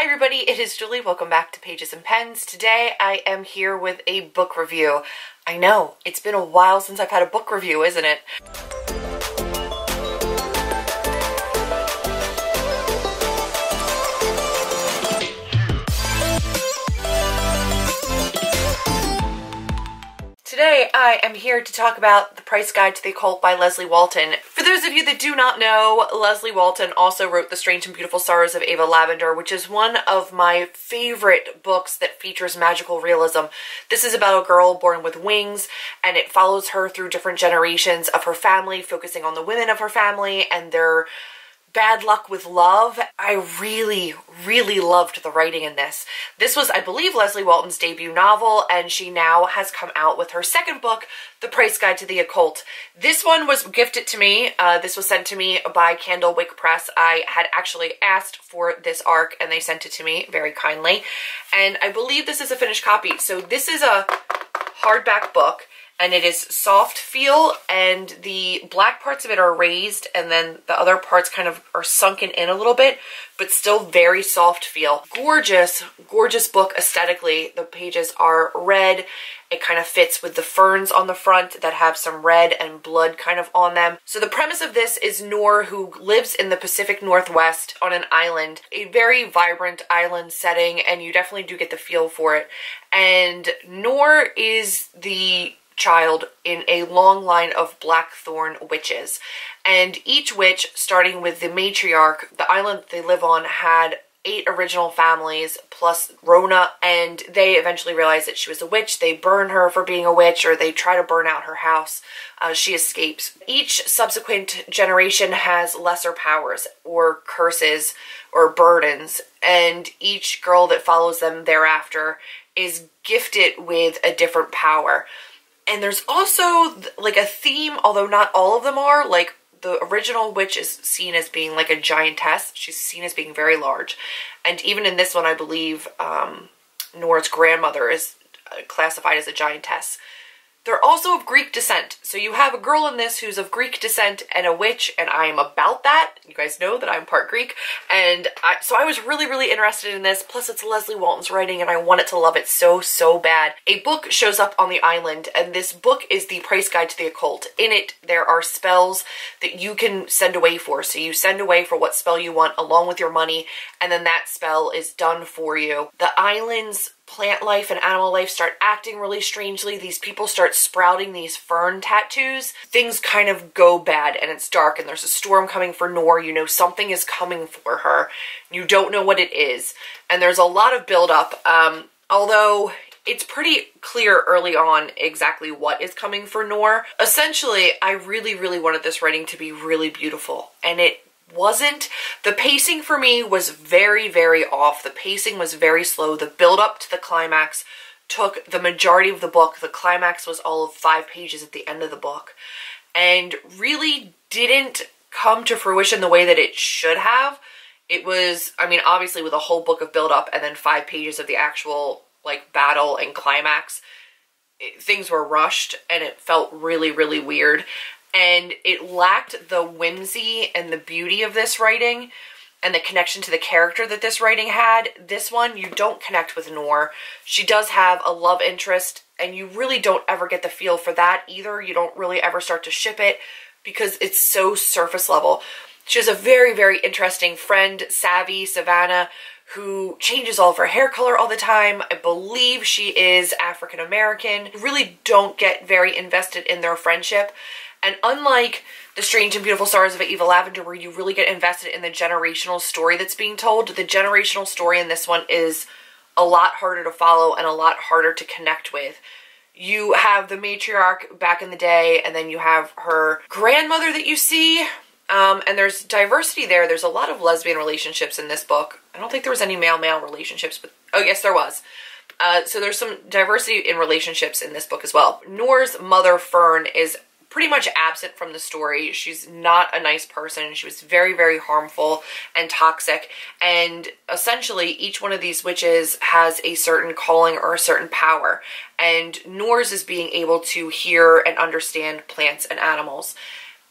Hi everybody, it is Julie. Welcome back to Pages and Pens. Today I am here with a book review. I know, it's been a while since I've had a book review, isn't it? Today I am here to talk about The Price Guide to the Occult by Leslye Walton. For those of you that do not know, Leslye Walton also wrote The Strange and Beautiful Sorrows of Lavender, which is one of my favorite books that features magical realism. This is about a girl born with wings, and it follows her through different generations of her family, focusing on the women of her family and their bad luck with love. I really loved the writing in this. This was, I believe, Leslye Walton's debut novel, and she now has come out with her second book, The Price Guide to the Occult. This one was gifted to me. This was sent to me by Candlewick Press. I had actually asked for this arc, and they sent it to me very kindly. And I believe this is a finished copy. So this is a hardback book, and it is soft feel, and the black parts of it are raised, and then the other parts kind of are sunken in a little bit, but still very soft feel. Gorgeous, gorgeous book aesthetically. The pages are red. It kind of fits with the ferns on the front that have some red and blood kind of on them. So the premise of this is Noor, who lives in the Pacific Northwest on an island, a very vibrant island setting, and you definitely do get the feel for it. And Noor is the child in a long line of blackthorn witches, and each witch, starting with the matriarch, the island that they live on had 8 original families plus Rona, and they eventually realize that she was a witch. They burn her for being a witch, or they try to burn out her house. She escapes. Each subsequent generation has lesser powers or curses or burdens, and each girl that follows them thereafter is gifted with a different power. And there's also like a theme, although not all of them are. Like the original witch is seen as being like a giantess. She's seen as being very large. And even in this one, I believe Noor's grandmother is classified as a giantess. They're also of Greek descent. So you have a girl in this who's of Greek descent and a witch, and I am about that. You guys know that I'm part Greek. And so I was really interested in this. Plus it's Leslye Walton's writing, and I wanted to love it so bad. A book shows up on the island, and this book is The Price Guide to the Occult. In it, there are spells that you can send away for. So you send away for what spell you want along with your money, and then that spell is done for you. The island's plant life and animal life start acting really strangely. These people start sprouting these fern tattoos. Things kind of go bad, and it's dark, and there's a storm coming for Noor. You know something is coming for her. You don't know what it is. And there's a lot of buildup, although it's pretty clear early on exactly what is coming for Noor. Essentially, I really wanted this writing to be really beautiful, and it wasn't. The pacing for me was very off. The pacing was very slow. The build up to the climax took the majority of the book. The climax was all of 5 pages at the end of the book, and really didn't come to fruition the way that it should have. It was, I mean, obviously with a whole book of build up and then 5 pages of the actual like battle and climax, things were rushed, and it felt really weird. And it lacked the whimsy and the beauty of this writing and the connection to the character that this writing had. This one, you don't connect with Noor. She does have a love interest, and you really don't ever get the feel for that either. You don't really ever start to ship it because it's so surface level. She has a very interesting friend, Savannah, who changes all of her hair color all the time. I believe she is African American. You really don't get very invested in their friendship. And unlike The Strange and Beautiful Sorrows of Lavender, where you really get invested in the generational story that's being told, the generational story in this one is a lot harder to follow and a lot harder to connect with. You have the matriarch back in the day, and then you have her grandmother that you see, and there's diversity there. There's a lot of lesbian relationships in this book. I don't think there was any male-male relationships, but oh yes, there was. So there's some diversity in relationships in this book as well. Noor's mother, Fern, is pretty much absent from the story. She's not a nice person. She was very harmful and toxic, and essentially each one of these witches has a certain calling or a certain power, and Noor's is being able to hear and understand plants and animals.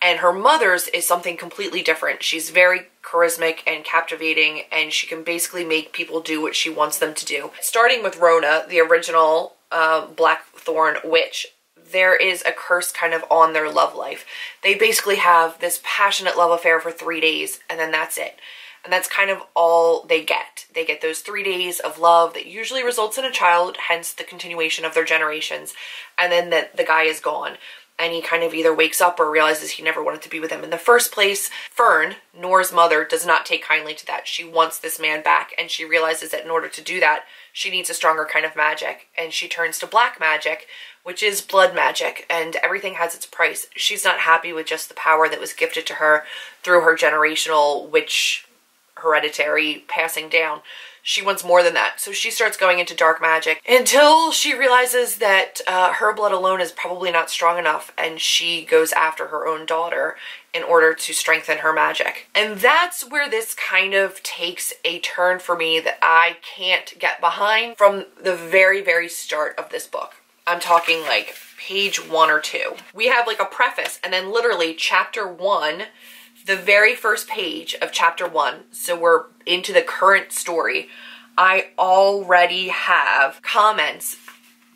And her mother's is something completely different. She's very charismatic and captivating, and she can basically make people do what she wants them to do. Starting with Rona, the original Blackthorn witch, there is a curse kind of on their love life. They basically have this passionate love affair for 3 days, and then that's it. And that's kind of all they get. They get those 3 days of love that usually results in a child, hence the continuation of their generations. And then the guy is gone. And he kind of either wakes up or realizes he never wanted to be with him in the first place. Fern, Nora's mother, does not take kindly to that. She wants this man back, and she realizes that in order to do that, she needs a stronger kind of magic. And she turns to black magic, which is blood magic, and everything has its price. She's not happy with just the power that was gifted to her through her generational witch hereditary passing down. She wants more than that. So she starts going into dark magic until she realizes that her blood alone is probably not strong enough, and she goes after her own daughter in order to strengthen her magic. And that's where this kind of takes a turn for me that I can't get behind from the very, very start of this book. I'm talking like page 1 or 2. We have like a preface, and then literally chapter 1, the very first page of chapter 1, so we're into the current story, I already have comments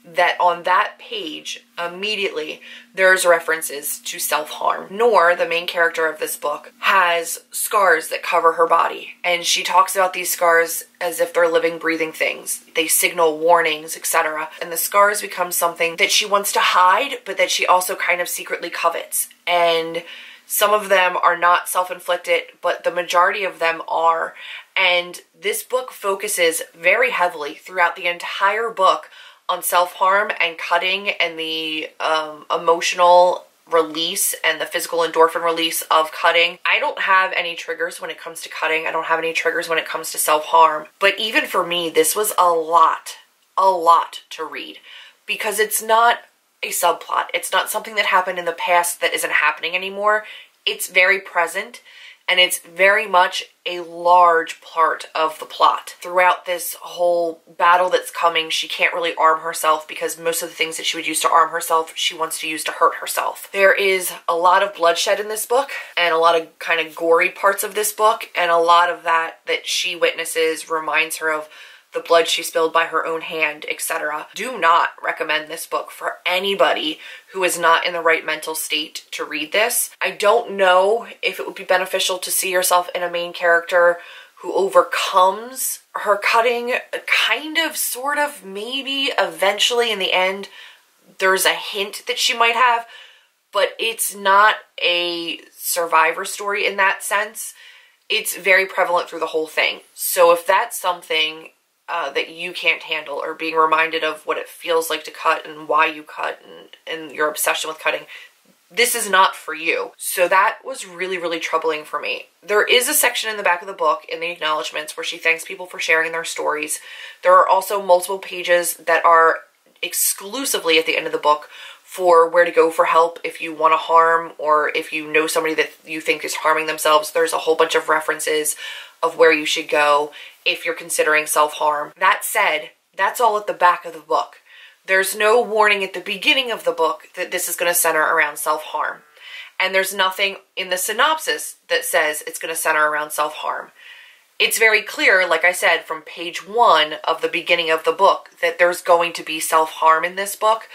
that on that page, immediately, there's references to self-harm. Nor, the main character of this book, has scars that cover her body. And she talks about these scars as if they're living, breathing things. They signal warnings, etc. And the scars become something that she wants to hide, but that she also kind of secretly covets. And some of them are not self-inflicted, but the majority of them are. And this book focuses very heavily throughout the entire book on self-harm and cutting and the emotional release and the physical endorphin release of cutting. I don't have any triggers when it comes to cutting. I don't have any triggers when it comes to self-harm. But even for me, this was a lot to read, because it's not a subplot. It's not something that happened in the past that isn't happening anymore. It's very present, and it's very much a large part of the plot. Throughout this whole battle that's coming, she can't really arm herself, because most of the things that she would use to arm herself, she wants to use to hurt herself. There is a lot of bloodshed in this book, and a lot of kind of gory parts of this book, and a lot of that she witnesses reminds her of the blood she spilled by her own hand, etc. Do not recommend this book for anybody who is not in the right mental state to read this. I don't know if it would be beneficial to see yourself in a main character who overcomes her cutting, kind of, sort of, maybe, eventually in the end. There's a hint that she might have, but it's not a survivor story in that sense. It's very prevalent through the whole thing. So if that's something that you can't handle, or being reminded of what it feels like to cut and why you cut and your obsession with cutting, this is not for you. So that was really, really troubling for me. There is a section in the back of the book in the acknowledgments where she thanks people for sharing their stories. There are also multiple pages that are exclusively at the end of the book for where to go for help if you want to harm, or if you know somebody that you think is harming themselves. There's a whole bunch of references of where you should go if you're considering self-harm. That said, that's all at the back of the book. There's no warning at the beginning of the book that this is going to center around self-harm. And there's nothing in the synopsis that says it's going to center around self-harm. It's very clear, like I said, from page 1 of the beginning of the book, that there's going to be self-harm in this book,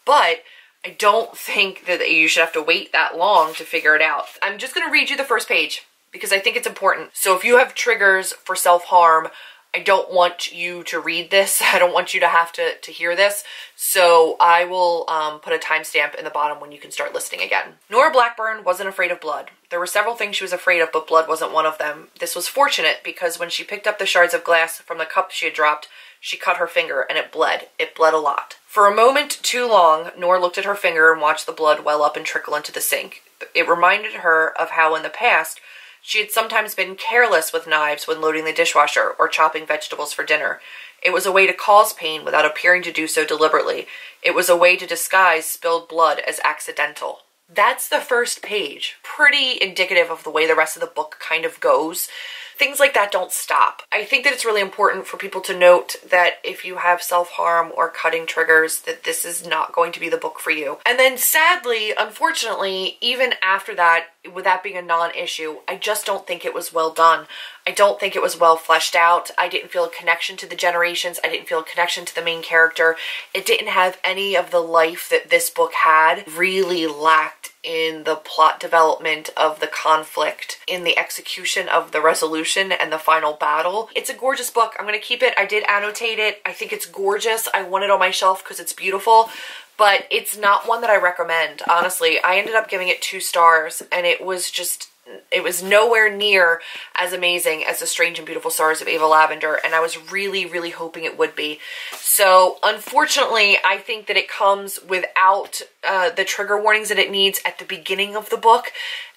but I don't think that you should have to wait that long to figure it out. I'm just going to read you the first page, because I think it's important. So if you have triggers for self-harm, I don't want you to read this. I don't want you to have to hear this. So I will put a timestamp in the bottom when you can start listening again. Nora Blackburn wasn't afraid of blood. There were several things she was afraid of, but blood wasn't one of them. This was fortunate, because when she picked up the shards of glass from the cup she had dropped, she cut her finger, and it bled. It bled a lot. For a moment too long, Nora looked at her finger and watched the blood well up and trickle into the sink. It reminded her of how in the past she had sometimes been careless with knives when loading the dishwasher or chopping vegetables for dinner. It was a way to cause pain without appearing to do so deliberately. It was a way to disguise spilled blood as accidental. That's the first page. Pretty indicative of the way the rest of the book kind of goes. things like that don't stop. I think that it's really important for people to note that if you have self-harm or cutting triggers, that this is not going to be the book for you. And then sadly, unfortunately, even after that, with that being a non-issue, I just don't think it was well done. I don't think it was well fleshed out. I didn't feel a connection to the generations. I didn't feel a connection to the main character. It didn't have any of the life that this book had. Really lacked in the plot development of the conflict, in the execution of the resolution and the final battle. It's a gorgeous book. I'm going to keep it. I did annotate it. I think it's gorgeous. I want it on my shelf because it's beautiful. But it's not one that I recommend, honestly. I ended up giving it 2 stars, and it was nowhere near as amazing as The Strange and Beautiful Stars of Ava Lavender, and I was really, really hoping it would be. So, unfortunately, I think that it comes without the trigger warnings that it needs at the beginning of the book,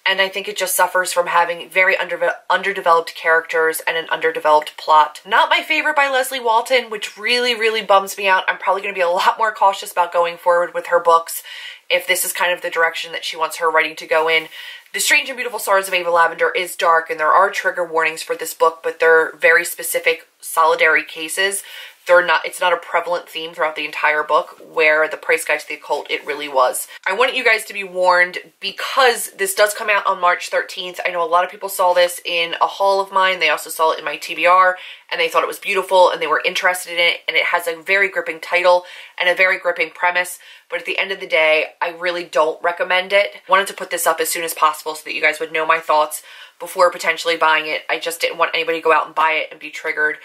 and I think it just suffers from having very underdeveloped characters and an underdeveloped plot. Not my favorite by Leslye Walton, which really, really bums me out. I'm probably going to be a lot more cautious about going forward with her books if this is kind of the direction that she wants her writing to go in. The Strange and Beautiful Stars of Ava Lavender is dark, and there are trigger warnings for this book, but they're very specific solitary cases. It's not a prevalent theme throughout the entire book, where The Price Guide to the Occult, it really was. I want you guys to be warned because this does come out on March 13th. I know a lot of people saw this in a haul of mine. They also saw it in my TBR, and they thought it was beautiful, and they were interested in it, and it has a very gripping title and a very gripping premise, but at the end of the day, I really don't recommend it. I wanted to put this up as soon as possible so that you guys would know my thoughts before potentially buying it. I just didn't want anybody to go out and buy it and be triggered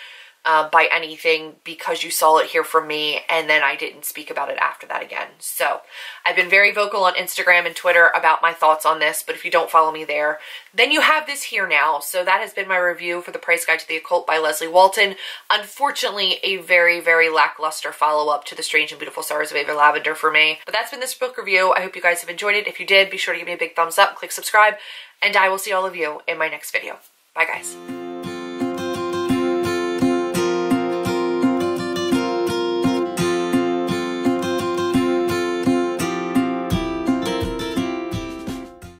by anything because you saw it here from me and then I didn't speak about it after that again. So I've been very vocal on Instagram and Twitter about my thoughts on this, but if you don't follow me there, then you have this here now. So that has been my review for The Price Guide to the Occult by Leslye Walton. Unfortunately, a very, very lackluster follow-up to The Strange and Beautiful Stars of Ava Lavender for me. But that's been this book review. I hope you guys have enjoyed it. If you did, be sure to give me a big thumbs up, click subscribe, and I will see all of you in my next video. Bye, guys.